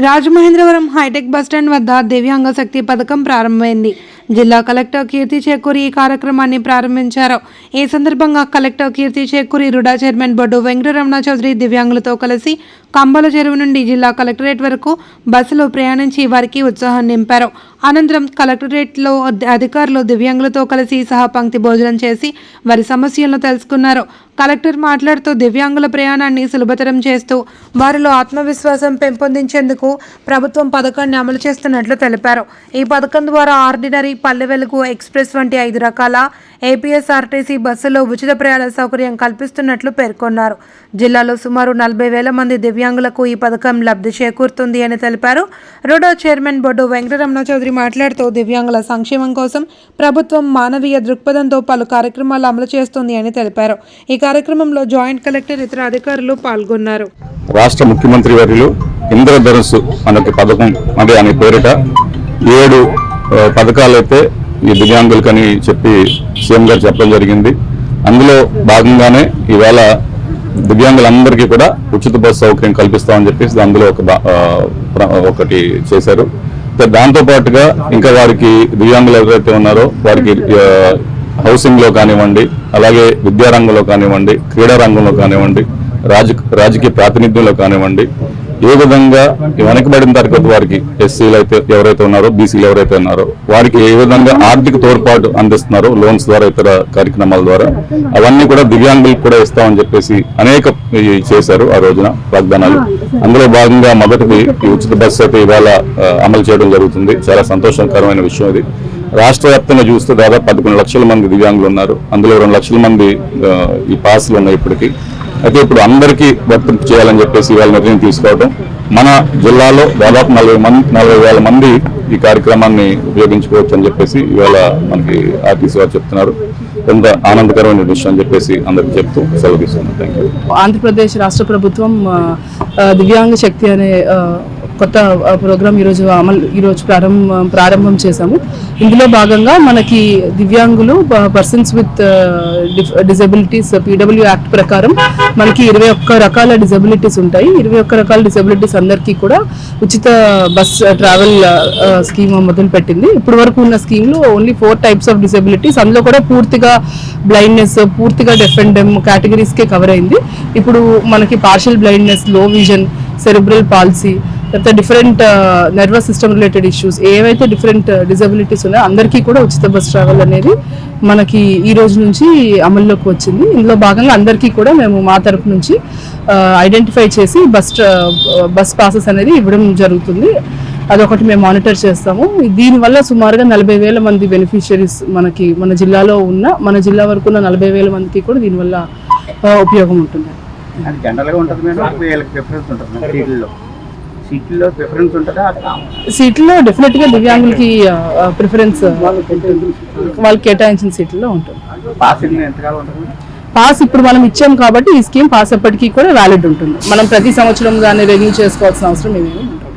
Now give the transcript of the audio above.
Rajamahendravaram hitech bus stand వద్ద దివ్యాంగ శక్తి పథకం ప్రారంభమైంది. జిల్లా కలెక్టర్ కీర్తి చేకూరి ఈ కార్యక్రమాన్ని ప్రారంభించారు. ఈ సందర్భంగా కలెక్టర్ కీర్తి చేకూరి రుడా చైర్మన్ బొడ్డు వెంకటరమణ చౌదరి దివ్యాంగులతో కలిసి కంబాల చెరువు నుండి జిల్లా కలెక్టరేట్ వరకు బస్సులో ప్రయాణించి వారికి ఉత్సాహం నింపారు. అనంతరం కలెక్టరేట్లో అధికారులు దివ్యాంగులతో కలిసి సహపంక్తి భోజనం చేసి వారి సమస్యలను తెలుసుకున్నారు. కలెక్టర్ మాట్లాడుతూ దివ్యాంగుల ప్రయాణాన్ని సులభతరం చేస్తూ వారిలో ఆత్మవిశ్వాసం పెంపొందించేందుకు ప్రభుత్వం పథకాన్ని అమలు చేస్తున్నట్లు తెలిపారు. ఈ పథకం ద్వారా ఆర్డినరీ, పల్లె వెలుగు, ఎక్స్ప్రెస్ వంటి 5 రకాల ఏపీఎస్ఆర్టీసీ బస్సులో ఉచిత ప్రయాణ సౌకర్యం కల్పిస్తున్నట్లు పేర్కొన్నారు. జిల్లాలో సుమారు 40,000 మంది దివ్యాంగులకు ఈ పథకం లబ్ధి చేకూరుతుంది అని తెలిపారు. రుడా చైర్మన్ బొడ్డు వెంకటరమణ చౌదరి మాట్లాడుతూ దివ్యాంగుల సంక్షేమం కోసం ప్రభుత్వం మానవీయ దృక్పథంతో పలు కార్యక్రమాలు అమలు చేస్తుంది అని తెలిపారు. ఈ కార్యక్రమంలో జాయింట్ కలెక్టర్, ఇతర అధికారులు పాల్గొన్నారు. రాష్ట్ర ముఖ్యమంత్రి వర్యులు ఇంద్రధనుస్సు అనే పథకం అనే పేరిట 7 పథకాలు అయితే ఈ దివ్యాంగులకని చెప్పి సీఎం గారు చెప్పడం జరిగింది. అందులో భాగంగానే ఈవేళ దివ్యాంగులందరికీ కూడా ఉచిత బస్సు సౌకర్యం కల్పిస్తామని చెప్పేసి అందులో ఒకటి చేశారు. దాంతో పాటుగా ఇంకా వారికి దివ్యాంగులు ఎవరైతే ఉన్నారో వారికి హౌసింగ్ లో కానివ్వండి, అలాగే విద్యారంగంలో కానివ్వండి, క్రీడా రంగంలో కానివ్వండి, రాజకీయ ప్రాతినిధ్యంలో కానివ్వండి, ఏ విధంగా వెనకబడిన తరగతి వారికి ఎస్సీలు అయితే ఎవరైతే ఉన్నారో, బీసీలు ఎవరైతే ఉన్నారో వారికి ఏ విధంగా ఆర్థిక తోడ్పాటు అందిస్తున్నారో లోన్స్ ద్వారా, ఇతర కార్యక్రమాల ద్వారా అవన్నీ కూడా దివ్యాంగులకు కూడా ఇస్తామని చెప్పేసి అనేక చేశారు ఆ రోజున వాగ్దానాలు. అందులో భాగంగా మొదటిది ఈ ఉచిత బస్సు అయితే ఇవాళ అమలు చేయడం జరుగుతుంది. చాలా సంతోషకరమైన విషయం ఇది. రాష్ట్ర వ్యాప్తంగా చూస్తే దాదాపు 11 లక్షల మంది దివ్యాంగులు ఉన్నారు. అందులో 2 లక్షల మంది ఈ పాస్లు ఉన్నాయి ఇప్పటికీ. అయితే ఇప్పుడు అందరికీ వర్తింపు చేయాలని చెప్పేసి ఇవాళ నిర్ణయం తీసుకోవడం. మన జిల్లాలో దాదాపు 40,000 మంది ఈ కార్యక్రమాన్ని ఉపయోగించుకోవచ్చు అని చెప్పేసి ఇవాళ మనకి ఆర్టీసీ వారు చెప్తున్నారు. ఎంత ఆనందకరమైన విషయం అని చెప్పేసి అందరికి చెప్తూ సెలవు తీసుకున్నాను. Thank you. ఆంధ్రప్రదేశ్ రాష్ట్ర ప్రభుత్వం దివ్యాంగ శక్తి అనే కొత్త ప్రోగ్రాం ఈరోజు ప్రారంభం చేశాము. ఇందులో భాగంగా మనకి దివ్యాంగులు, persons with disabilities, PW act ప్రకారం మనకి 21 రకాల డిజబిలిటీస్ ఉంటాయి. 21 రకాల డిజబిలిటీస్ అందరికీ కూడా ఉచిత బస్ ట్రావెల్ స్కీమ్ మొదలు పెట్టింది. ఇప్పటి వరకు ఉన్న స్కీమ్లో ఓన్లీ 4 టైప్స్ ఆఫ్ డిజబిలిటీస్, అందులో కూడా పూర్తిగా బ్లైండ్నెస్, పూర్తిగా డెఫ్ అండ్ డెమ్ కేటగిరీస్కే కవర్ అయింది. ఇప్పుడు మనకి పార్షియల్ బ్లైండ్నెస్, లో విజన్, సెరెబ్రల్ పాలసీ, తర్వాత different nervous system related issues, ఏవైతే డిఫరెంట్ డిజబిలిటీస్ ఉన్నాయో అందరికీ కూడా ఉచిత బస్ ట్రావెల్ అనేది మనకి ఈ రోజు నుంచి అమల్లోకి వచ్చింది. ఇందులో భాగంగా అందరికీ కూడా మేము మా తరపు నుంచి ఐడెంటిఫై చేసి బస్ పాసెస్ అనేది ఇవ్వడం జరుగుతుంది. అదొకటి మేము మానిటర్ చేస్తాము. దీనివల్ల సుమారుగా 40,000 మంది బెనిఫిషియరీస్ మనకి మన జిల్లాలో ఉన్న, మన జిల్లా వరకు ఉన్న 40,000 మందికి కూడా దీనివల్ల ఉపయోగం ఉంటుంది. సీట్లో డెఫినెట్గా దివ్యాంగులకి ప్రిఫరెన్స్ వాళ్ళకి కేటాయించిన సీట్లలో ఉంటుంది. పాస్ ఇప్పుడు మనం ఇచ్చాం కాబట్టి ఈ స్కీమ్ పాస్ ఎప్పటికీ కూడా వ్యాలిడ్ ఉంటుంది. మనం ప్రతి సంవత్సరం దాన్ని రెన్యూ చేసుకోవాల్సిన అవసరం ఏమీ